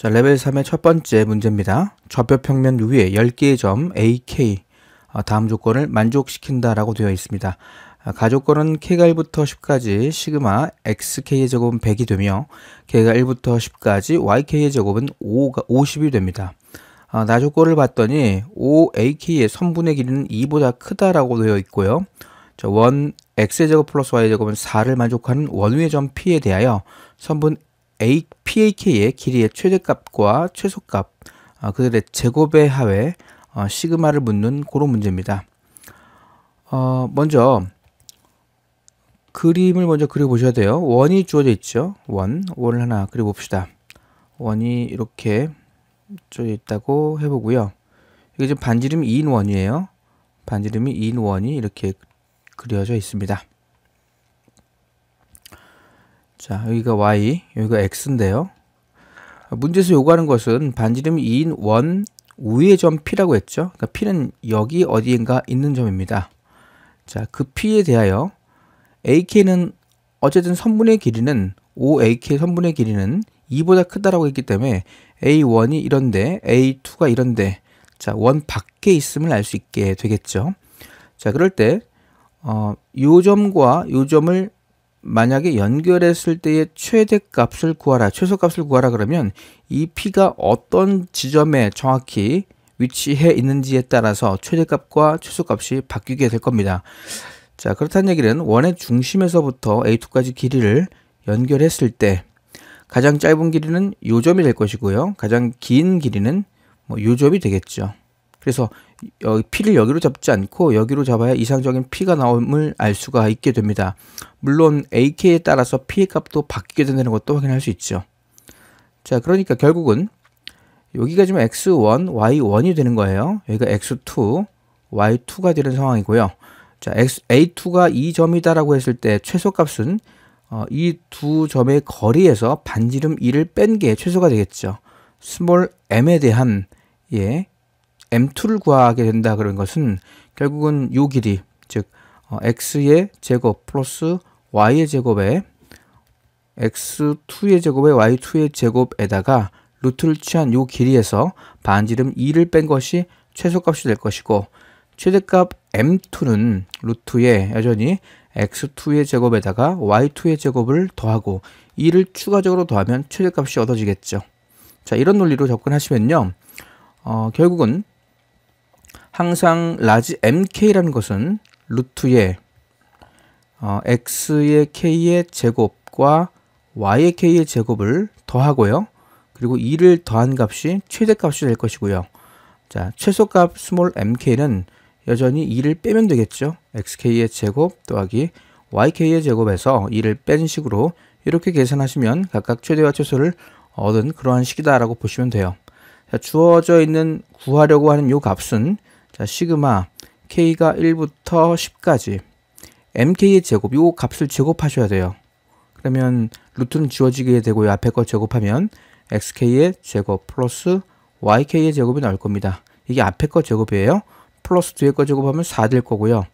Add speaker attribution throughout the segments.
Speaker 1: 자, 레벨 3의 첫 번째 문제입니다. 좌표평면 위에 10개의 점 AK 다음 조건을 만족시킨다라고 되어 있습니다. 가조건은 K가 1부터 10까지 시그마 XK의 제곱은 100이 되며 K가 1부터 10까지 YK의 제곱은 50이 됩니다. 나조건을 봤더니 OAK의 선분의 길이는 2보다 크다라고 되어 있고요. 원 X의 제곱 플러스 Y의 제곱은 4를 만족하는 원위의 점 P에 대하여 선분 PAK의 길이의 최대값과 최소값 그들의 제곱의 합에 시그마를 묻는 그런 문제입니다. 먼저 그림을 먼저 그려보셔야 돼요. 원이 주어져 있죠. 원을 하나 그려봅시다. 원이 이렇게 주어져 있다고 해보고요. 이게 지금 반지름이 2인 원이에요. 반지름이 2인 원이 이렇게 그려져 있습니다. 자, 여기가 Y, 여기가 X인데요. 문제에서 요구하는 것은 반지름이 2인 원 위의 점 P라고 했죠. 그러니까 P는 여기 어디인가 있는 점입니다. 자, 그 P에 대하여 AK는 어쨌든 선분의 길이는 OAK 선분의 길이는 2보다 크다라고 했기 때문에 A1이 이런데 A2가 이런데 자, 원 밖에 있음을 알 수 있게 되겠죠. 자, 그럴 때 요 점과 요 점을 만약에 연결했을 때의 최대값을 구하라, 최소값을 구하라 그러면 이 P가 어떤 지점에 정확히 위치해 있는지에 따라서 최대값과 최소값이 바뀌게 될 겁니다. 자, 그렇다는 얘기는 원의 중심에서부터 A2까지 길이를 연결했을 때 가장 짧은 길이는 요 점이 될 것이고요. 가장 긴 길이는 요 점이 되겠죠. 그래서 P를 여기로 잡지 않고 여기로 잡아야 이상적인 P가 나옴을 알 수가 있게 됩니다. 물론 AK에 따라서 P의 값도 바뀌게 된다는 것도 확인할 수 있죠. 자, 그러니까 결국은 여기가 지금 X1, Y1이 되는 거예요. 여기가 X2, Y2가 되는 상황이고요. 자, A2가 이 점이다라고 했을 때 최소값은 이 두 점의 거리에서 반지름 2를 뺀 게 최소가 되겠죠. 스몰 m에 대한 m2를 구하게 된다 그런 것은 결국은 요 길이, 즉 x의 제곱 플러스 y의 제곱에 x2의 제곱에 y2의 제곱에다가 루트를 취한 요 길이에서 반지름 2를 뺀 것이 최소값이 될 것이고 최대값 m2는 루트에 여전히 x2의 제곱에다가 y2의 제곱을 더하고 2를 추가적으로 더하면 최대값이 얻어지겠죠. 자, 이런 논리로 접근하시면요. 결국은 항상 라지 mk라는 것은 루트에 x의 k의 제곱과 y의 k의 제곱을 더하고요. 그리고 2를 더한 값이 최대값이 될 것이고요. 자, 최소값 스몰 mk는 여전히 2를 빼면 되겠죠. xk의 제곱 더하기 yk의 제곱에서 2를 뺀 식으로 이렇게 계산하시면 각각 최대와 최소를 얻은 그러한 식이다라고 보시면 돼요. 자, 주어져 있는 구하려고 하는 요 값은 자, 시그마 k가 1부터 10까지 mk의 제곱, 요 값을 제곱하셔야 돼요. 그러면 루트는 지워지게 되고요. 앞에 거 제곱하면 xk의 제곱 플러스 yk의 제곱이 나올 겁니다. 이게 앞에 거 제곱이에요. 플러스 뒤에 거 제곱하면 4 될 거고요.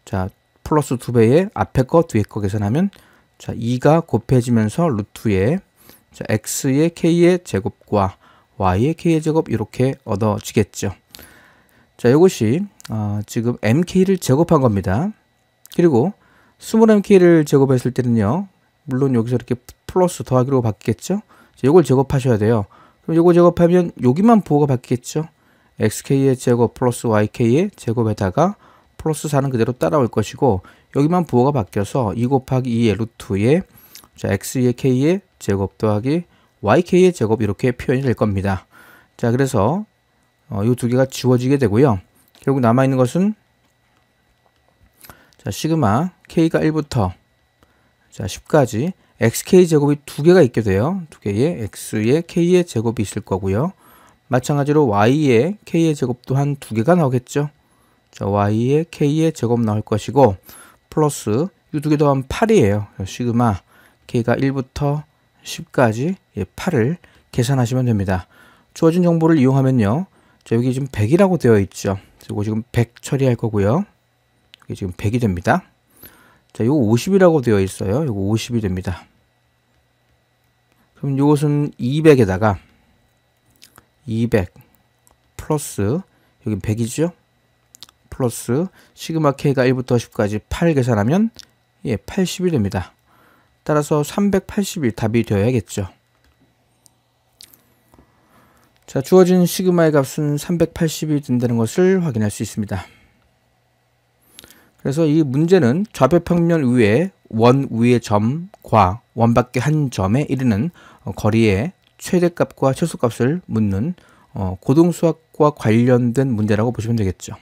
Speaker 1: 자, 플러스 2배의 앞에 거 뒤에 거 계산하면 자, 2가 곱해지면서 루트에 자, x의 k의 제곱과 y의 k의 제곱 이렇게 얻어지겠죠. 자, 이것이 지금 mk를 제곱한 겁니다. 그리고 스몰 mk를 제곱했을 때는요. 물론 여기서 이렇게 플러스 더하기로 바뀌겠죠. 이걸 제곱하셔야 돼요. 그럼 이거 제곱하면 여기만 부호가 바뀌겠죠. xk의 제곱 플러스 yk의 제곱에다가 플러스 4는 그대로 따라올 것이고 여기만 부호가 바뀌어서 2 곱하기 2의 루트에 자, x의 k의 제곱 더하기 yk의 제곱 이렇게 표현이 될 겁니다. 자, 그래서 이 두 개가 지워지게 되고요. 결국 남아있는 것은 자, 시그마 k가 1부터 자, 10까지 xk 제곱이 두 개가 있게 돼요. 두 개의 x의 k의 제곱이 있을 거고요. 마찬가지로 y의 k의 제곱 또한 두 개가 나오겠죠. 자, y의 k의 제곱 나올 것이고 플러스 이 두 개 더하면 8이에요. 시그마 k가 1부터 10까지 8을 계산하시면 됩니다. 주어진 정보를 이용하면요. 자, 여기 지금 100이라고 되어 있죠. 이거 지금 100 처리할 거고요. 이게 지금 100이 됩니다. 자, 이거 50이라고 되어 있어요. 이거 50이 됩니다. 그럼 이것은 200에다가 200 플러스 여기 100이죠. 플러스 시그마 K가 1부터 10까지 8 계산하면 80이 됩니다. 따라서 380이 답이 되어야겠죠. 자, 주어진 시그마의 값은 380이 된다는 것을 확인할 수 있습니다. 그래서 이 문제는 좌표 평면 위에 원 위의 점과 원 밖의 한 점에 이르는 거리의 최대값과 최소값을 묻는 고등수학과 관련된 문제라고 보시면 되겠죠.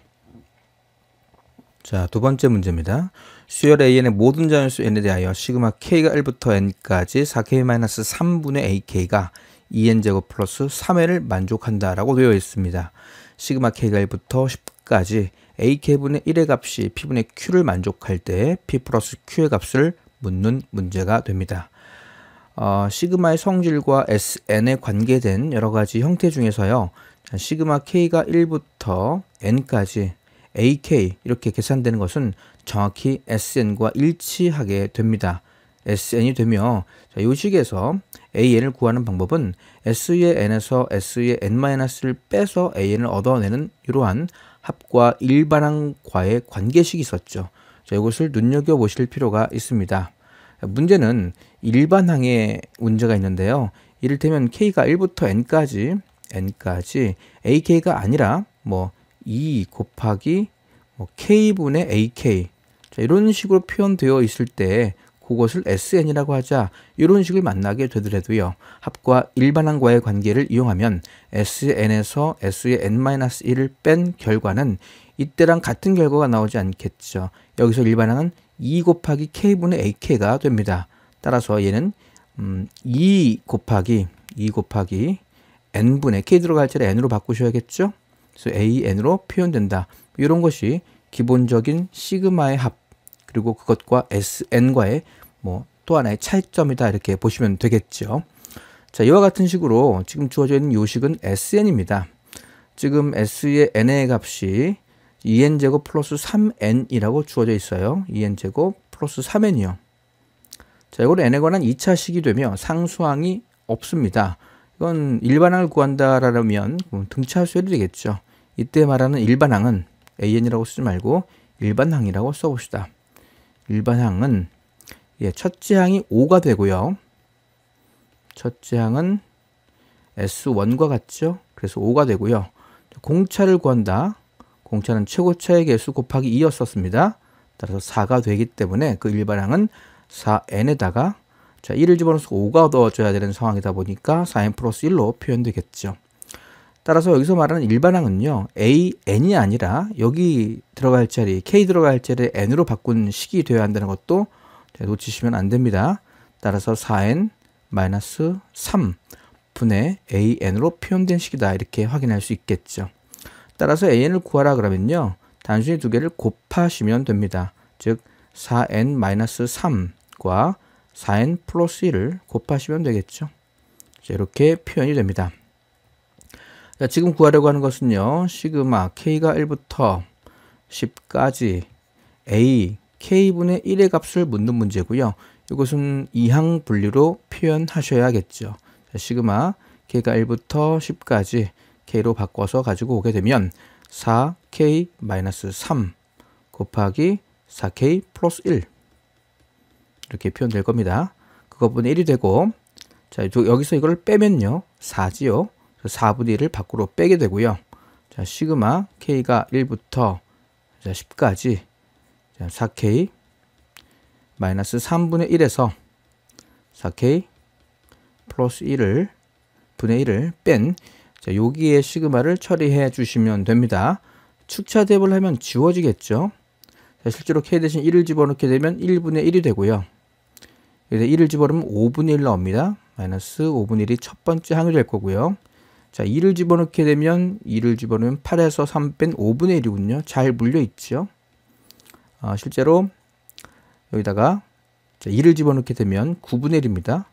Speaker 1: 자, 두 번째 문제입니다. 수열 AN의 모든 자연수 n에 대하여 시그마 K가 1부터 n까지 4K-3분의 AK가 2n제곱 플러스 3n을 만족한다라고 되어 있습니다. 시그마 K가 1부터 10까지 AK분의 1의 값이 P분의 Q를 만족할 때 P 플러스 Q의 값을 묻는 문제가 됩니다. 시그마의 성질과 SN에 관계된 여러가지 형태 중에서요. 시그마 K가 1부터 n까지 AK 이렇게 계산되는 것은 정확히 SN과 일치하게 됩니다. SN이 되며 이 식에서 AN을 구하는 방법은 S의 N에서 S의 N-를 빼서 AN을 얻어내는 이러한 합과 일반항과의 관계식이 있었죠. 자, 이것을 눈여겨보실 필요가 있습니다. 문제는 일반항에 문제가 있는데요. 이를테면 K가 1부터 N까지 AK가 아니라 2 곱하기 K분의 AK 자, 이런 식으로 표현되어 있을 때 그것을 SN이라고 하자 이런 식을 만나게 되더라도요. 합과 일반항과의 관계를 이용하면 S의 N에서 S의 N-1을 뺀 결과는 이때랑 같은 결과가 나오지 않겠죠. 여기서 일반항은 2 곱하기 K분의 AK가 됩니다. 따라서 얘는 2 곱하기 N분의 K 들어갈 자리 N으로 바꾸셔야겠죠. 그래서 AN으로 표현된다. 이런 것이 기본적인 시그마의 합 그리고 그것과 SN과의 또 하나의 차이점이다 이렇게 보시면 되겠죠. 자, 이와 같은 식으로 지금 주어져 있는 요식은 SN입니다. 지금 S의 N의 값이 2n제곱 플러스 3n이라고 주어져 있어요. 2n제곱 플러스 3n이요. 자, 이걸 n에 관한 2차식이 되며 상수항이 없습니다. 이건 일반항을 구한다라면 등차수열이 되겠죠. 이때 말하는 일반항은 AN이라고 쓰지 말고 일반항이라고 써봅시다. 일반항은 첫째 항이 5가 되고요. 첫째 항은 S1과 같죠. 그래서 5가 되고요. 공차를 구한다. 공차는 최고차의 개수 곱하기 2였었습니다. 따라서 4가 되기 때문에 그 일반항은 4n에다가 1을 집어넣어서 5가 얻어져야 되는 상황이다 보니까 4n 플러스 1로 표현되겠죠. 따라서 여기서 말하는 일반항은요. AN이 아니라 여기 들어갈 자리, K 들어갈 자리 N으로 바꾼 식이 되어야 한다는 것도 놓치시면 안 됩니다. 따라서 4n-3 분의 AN으로 표현된 식이다. 이렇게 확인할 수 있겠죠. 따라서 AN을 구하라 그러면요. 단순히 두 개를 곱하시면 됩니다. 즉 4n-3과 4n 플러스 1을 곱하시면 되겠죠. 자, 이렇게 표현이 됩니다. 자, 지금 구하려고 하는 것은요. 시그마 K가 1부터 10까지 A, K분의 1의 값을 묻는 문제고요. 이것은 이항 분리로 표현하셔야겠죠. 자, 시그마 K가 1부터 10까지 K로 바꿔서 가지고 오게 되면 4K-3 곱하기 4K 플러스 1 이렇게 표현될 겁니다. 그것분의 1이 되고 자, 여기서 이걸 빼면요. 4지요. 4분의 1을 밖으로 빼게 되고요. 자, 시그마 K가 1부터 10까지 4K 마이너스 3분의 1에서 4K 플러스 1을 분의 1을 뺀 여기에 시그마를 처리해 주시면 됩니다. 축차 대입을 하면 지워지겠죠. 자, 실제로 K 대신 1을 집어넣게 되면 1분의 1이 되고요. 그래서 1을 집어넣으면 5분의 1 나옵니다. 마이너스 5분의 1이 첫 번째 항이 될 거고요. 자, 2를 집어넣게 되면 8에서 3 뺀 5분의 1이군요. 잘 물려 있죠. 실제로 여기다가 2를 집어넣게 되면 9분의 1입니다.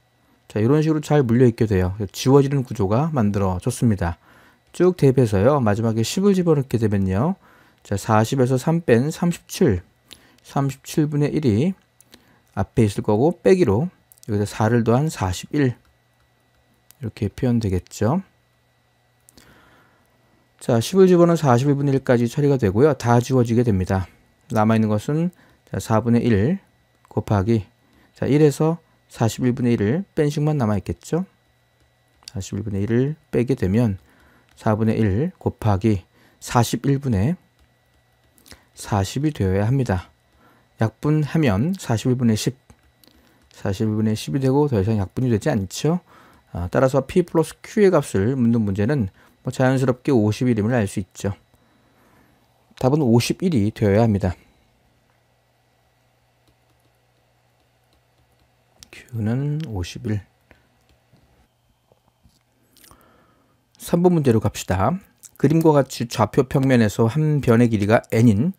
Speaker 1: 자, 이런 식으로 잘 물려 있게 돼요. 지워지는 구조가 만들어졌습니다. 쭉 대입해서요. 마지막에 10을 집어넣게 되면요. 자, 40에서 3 뺀 37, 37분의 1이 앞에 있을 거고 빼기로 여기서 4를 더한 41 이렇게 표현되겠죠. 자, 10을 집어넣은 41분의 1까지 처리가 되고요. 다 지워지게 됩니다. 남아있는 것은 자, 4분의 1 곱하기 자, 1에서 41분의 1을 뺀 식만 남아있겠죠. 41분의 1을 빼게 되면 4분의 1 곱하기 41분의 40이 되어야 합니다. 약분하면 41분의 10, 41분의 10이 되고 더 이상 약분이 되지 않죠. 따라서 P 플러스 Q의 값을 묻는 문제는 뭐 자연스럽게 51임을 알 수 있죠. 답은 51이 되어야 합니다. Q는 51. 3번 문제로 갑시다. 그림과 같이 좌표 평면에서 한 변의 길이가 n인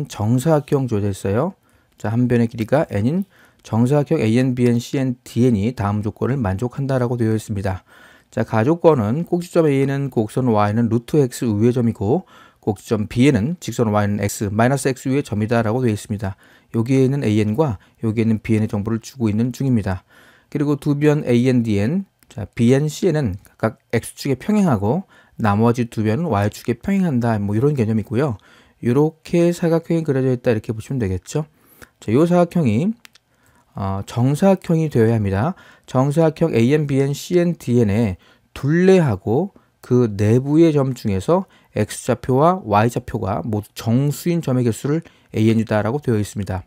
Speaker 1: 정사각형 조제했어요. 자, 한 변의 길이가 n인 정사각형 AN, BN, CN, DN이 다음 조건을 만족한다라고 되어 있습니다. 자, 가조건은 꼭지점 A는 곡선 Y는 루트 X 우의 점이고 꼭지점 B에는 직선 Y는 X, 마이너스 X 우의 점이다라고 되어 있습니다. 여기에 있는 AN과 여기에 있는 BN의 정보를 주고 있는 중입니다. 그리고 두 변 AN, DN, 자, BN, CN은 각각 X축에 평행하고 나머지 두 변은 Y축에 평행한다. 뭐 이런 개념이고요. 이렇게 사각형이 그려져 있다 이렇게 보시면 되겠죠. 자, 이 사각형이 정사각형이 되어야 합니다. 정사각형 AN, BN, CN, DN의 둘레하고 그 내부의 점 중에서 X좌표와 Y좌표가 모두 정수인 점의 개수를 AN이다라고 되어 있습니다.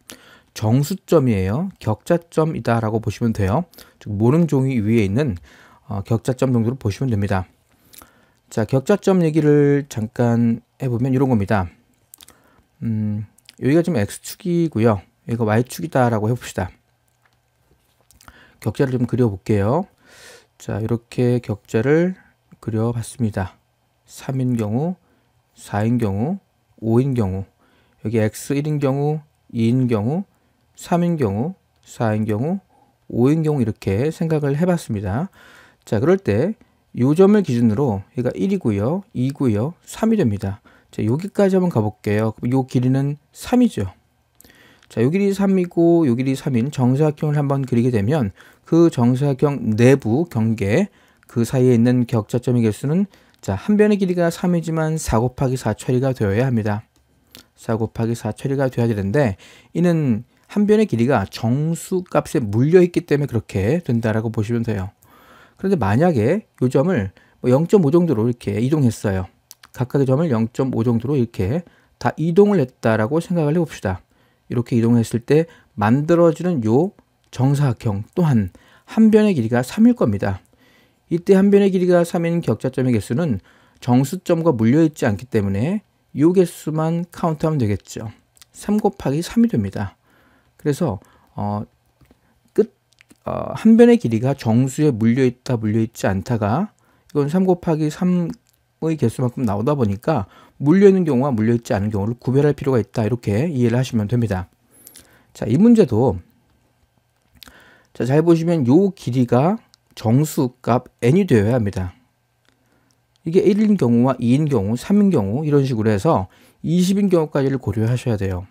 Speaker 1: 정수점이에요. 격자점이다 라고 보시면 돼요. 즉 모름 종이 위에 있는 격자점 정도로 보시면 됩니다. 자, 격자점 얘기를 잠깐 해보면 이런 겁니다. 여기가 지금 X축이고요. 여기가 Y축이다 라고 해봅시다. 격자를 좀 그려볼게요. 자, 이렇게 격자를 그려봤습니다. 3인 경우, 4인 경우, 5인 경우, 여기 X1인 경우, 2인 경우, 3인 경우, 4인 경우, 5인 경우 이렇게 생각을 해봤습니다. 자, 그럴 때 이 점을 기준으로 얘가 1이고요, 2고요, 3이 됩니다. 자, 여기까지 한번 가볼게요. 이 길이는 3이죠. 자, 요 길이 3이고 요 길이 3인 정사각형을 한번 그리게 되면 그 정사각형 내부 경계 그 사이에 있는 격자점의 개수는 자, 한 변의 길이가 3이지만 4 곱하기 4 처리가 되어야 합니다. 4 곱하기 4 처리가 되어야 되는데 이는 한 변의 길이가 정수 값에 물려있기 때문에 그렇게 된다라고 보시면 돼요. 그런데 만약에 이 점을 0.5 정도로 이렇게 이동했어요. 각각의 점을 0.5 정도로 이렇게 다 이동을 했다라고 생각을 해봅시다. 이렇게 이동했을 때 만들어지는 요 정사각형 또한 한 변의 길이가 3일 겁니다. 이때 한 변의 길이가 3인 격자점의 개수는 정수점과 물려있지 않기 때문에 요 개수만 카운트하면 되겠죠. 3 곱하기 3이 됩니다. 그래서 한 변의 길이가 정수에 물려있다 물려있지 않다가 이건 3 곱하기 3의 개수만큼 나오다 보니까 물려있는 경우와 물려있지 않은 경우를 구별할 필요가 있다 이렇게 이해를 하시면 됩니다. 자, 이 문제도 자, 잘 보시면 요 길이가 정수값 n이 되어야 합니다. 이게 1인 경우와 2인 경우, 3인 경우 이런 식으로 해서 20인 경우까지를 고려하셔야 돼요.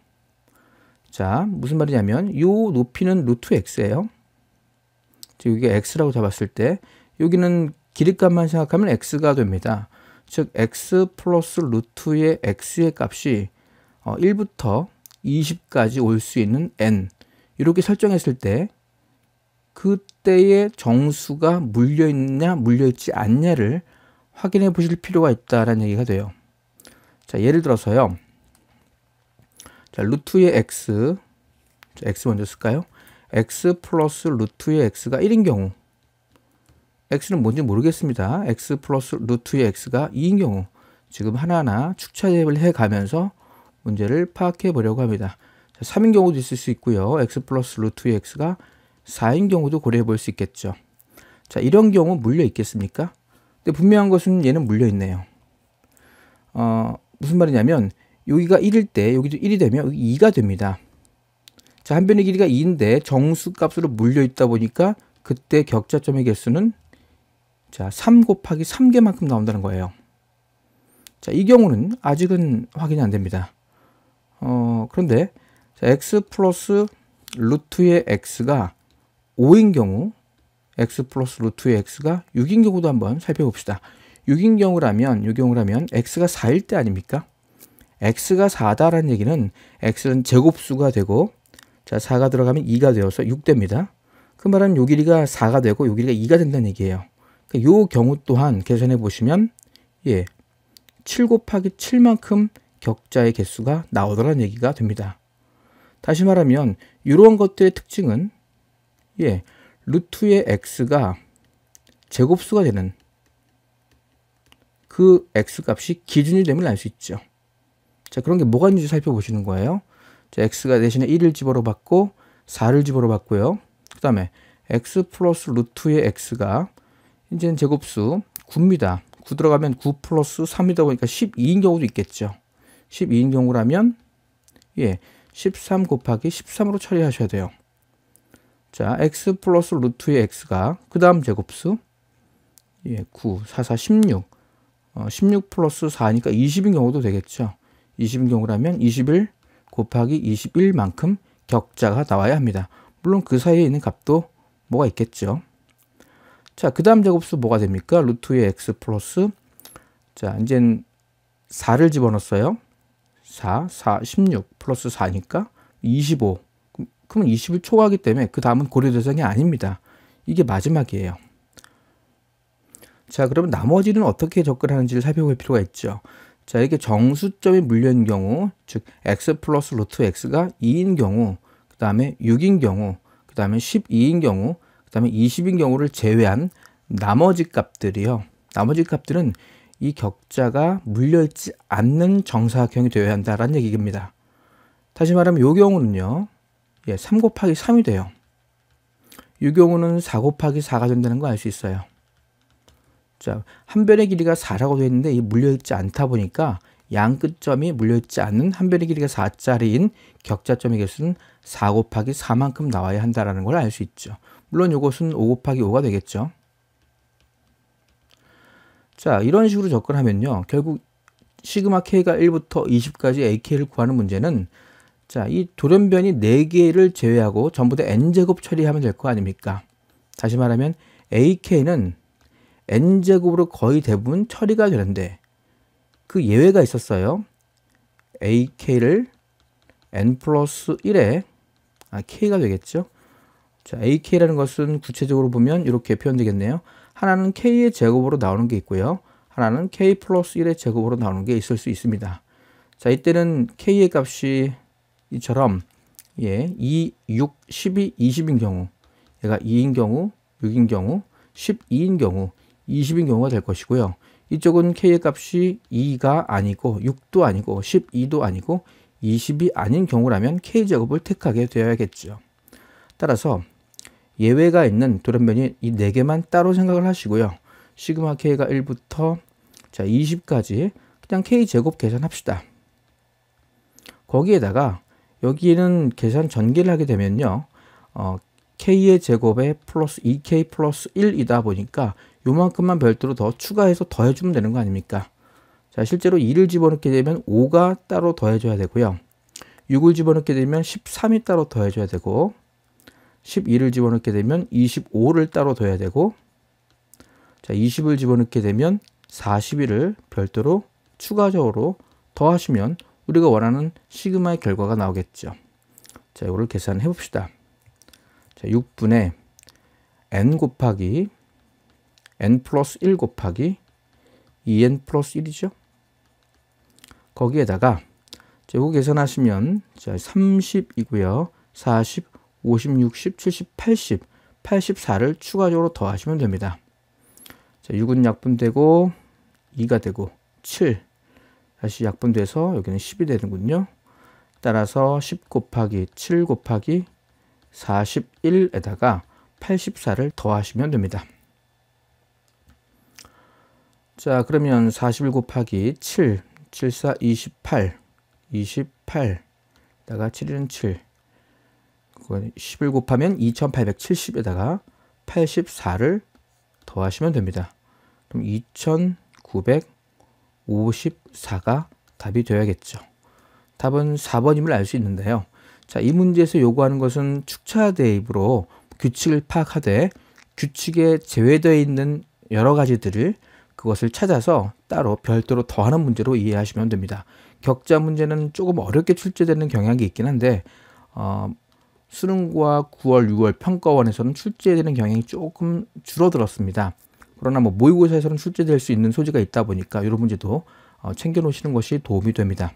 Speaker 1: 자, 무슨 말이냐면 요 높이는 루트 x예요. 여기가 x라고 잡았을 때 여기는 길이값만 생각하면 x가 됩니다. 즉 x 플러스 루트의 x의 값이 1부터 20까지 올 수 있는 n 이렇게 설정했을 때 그때의 정수가 물려있냐 물려있지 않냐를 확인해 보실 필요가 있다라는 얘기가 돼요. 자, 예를 들어서요. 자, 루트의 x, 자, x 먼저 쓸까요? x 플러스 루트의 x가 1인 경우 x는 뭔지 모르겠습니다. x 플러스 루트의 x가 2인 경우 지금 하나하나 축차 대입을 해가면서 문제를 파악해 보려고 합니다. 자, 3인 경우도 있을 수 있고요. x 플러스 루트의 x가 4인 경우도 고려해 볼 수 있겠죠. 자, 이런 경우 물려 있겠습니까? 근데 분명한 것은 얘는 물려 있네요. 무슨 말이냐면 여기가 1일 때 여기도 1이 되면 여기 2가 됩니다. 자, 한 변의 길이가 2인데 정수 값으로 물려 있다 보니까 그때 격자점의 개수는 자, 3 곱하기 3개만큼 나온다는 거예요. 자, 이 경우는 아직은 확인이 안 됩니다. 그런데 자, x 플러스 루트의 x가 5인 경우 x 플러스 루트의 x가 6인 경우도 한번 살펴봅시다. 6인 경우라면 x가 4일 때 아닙니까? x가 4다라는 얘기는 x는 제곱수가 되고 자 4가 들어가면 2가 되어서 6됩니다. 그 말은 요 길이가 4가 되고 요 길이가 2가 된다는 얘기예요. 요 경우 또한 계산해 보시면 7 곱하기 7만큼 격자의 개수가 나오더라는 얘기가 됩니다. 다시 말하면 이런 것들의 특징은 루트의 x가 제곱수가 되는 그 x 값이 기준이 됨을 알 수 있죠. 자, 그런 게 뭐가 있는지 살펴보시는 거예요. 자, x가 대신에 1을 집어로 받고 4를 집어로 받고요. 그 다음에 x 플러스 루트의 x가 이제는 제곱수 9입니다. 9 들어가면 9 플러스 3이다 보니까 12인 경우도 있겠죠. 12인 경우라면 13 곱하기 13으로 처리하셔야 돼요. 자, x 플러스 루트의 x가 그 다음 제곱수 9, 4, 4, 16 16 플러스 4니까 20인 경우도 되겠죠. 20인 경우라면 21 곱하기 21만큼 격자가 나와야 합니다. 물론 그 사이에 있는 값도 뭐가 있겠죠. 자, 그 다음 제곱수 뭐가 됩니까? 루트의 x 플러스 자, 이젠 4를 집어넣었어요. 4, 16 플러스 4니까 25. 그러면 20을 초과하기 때문에 그 다음은 고려 대상이 아닙니다. 이게 마지막이에요. 자, 그러면 나머지는 어떻게 접근하는지를 살펴볼 필요가 있죠. 자, 이렇게 정수점이 물려있는 경우, 즉 x 플러스 루트 x가 2인 경우, 그 다음에 6인 경우, 그 다음에 12인 경우, 그 다음에 20인 경우를 제외한 나머지 값들이요. 나머지 값들은 이 격자가 물려있지 않는 정사각형이 되어야 한다는 얘기입니다. 다시 말하면 이 경우는요. 3 곱하기 3이 돼요. 이 경우는 4 곱하기 4가 된다는 거 알 수 있어요. 자, 한 변의 길이가 4라고 되어 있는데 이 물려있지 않다 보니까 양 끝점이 물려있지 않는 한 변의 길이가 4짜리인 격자점의 개수는 4 곱하기 4만큼 나와야 한다는 걸 알 수 있죠. 물론 이것은 5 곱하기 5가 되겠죠. 자, 이런 식으로 접근하면요. 결국 시그마 k가 1부터 20까지 ak를 구하는 문제는 자, 이 돌연변이 4개를 제외하고 전부 다 n제곱 처리하면 될 거 아닙니까? 다시 말하면 ak는 n제곱으로 거의 대부분 처리가 되는데 그 예외가 있었어요. ak를 n 플러스 1에 k가 되겠죠. 자, ak라는 것은 구체적으로 보면 이렇게 표현되겠네요. 하나는 k의 제곱으로 나오는 게 있고요. 하나는 k 플러스 1의 제곱으로 나오는 게 있을 수 있습니다. 자, 이때는 k의 값이 이처럼 2, 6, 12, 20인 경우 얘가 2인 경우, 6인 경우, 12인 경우, 20인 경우가 될 것이고요. 이쪽은 k의 값이 2가 아니고 6도 아니고 12도 아니고 20이 아닌 경우라면 k제곱을 택하게 되어야겠죠. 따라서 예외가 있는 돌연변이 이 4개만 따로 생각을 하시고요. 시그마 k가 1부터 자 20까지 그냥 k제곱 계산합시다. 거기에다가 여기에는 계산 전개를 하게 되면요. k의 제곱에 플러스 2k 플러스 1이다 보니까 요만큼만 별도로 더 추가해서 더해주면 되는 거 아닙니까? 자, 실제로 2를 집어넣게 되면 5가 따로 더해줘야 되고요. 6을 집어넣게 되면 13이 따로 더해줘야 되고 12를 집어넣게 되면 25를 따로 더해야 되고 자, 20을 집어넣게 되면 41을 별도로 추가적으로 더하시면 우리가 원하는 시그마의 결과가 나오겠죠. 자, 이거를 계산해 봅시다. 자, 6분의 n 곱하기 n 플러스 1 곱하기 2n 플러스 1이죠. 거기에다가 자, 이거 계산하시면 자, 30이고요. 40, 50, 60, 70, 80, 84를 추가적으로 더하시면 됩니다. 자, 6은 약분되고 2가 되고 7 다시 약분돼서 여기는 10이 되는군요. 따라서 10 곱하기 7 곱하기 41에다가 84를 더하시면 됩니다. 자, 그러면 41 곱하기 7, 7, 4, 28, 28에다가 7은 7, 11 곱하면 2870에다가 84를 더하시면 됩니다. 그럼 2954가 답이 되어야겠죠. 답은 4번임을 알 수 있는데요. 자, 이 문제에서 요구하는 것은 축차 대입으로 규칙을 파악하되 규칙에 제외되어 있는 여러 가지들을 그것을 찾아서 따로 별도로 더하는 문제로 이해하시면 됩니다. 격자 문제는 조금 어렵게 출제되는 경향이 있긴 한데 수능과 9월, 6월 평가원에서는 출제되는 경향이 조금 줄어들었습니다. 그러나 모의고사에서는 출제될 수 있는 소지가 있다 보니까 이런 문제도 챙겨 놓으시는 것이 도움이 됩니다.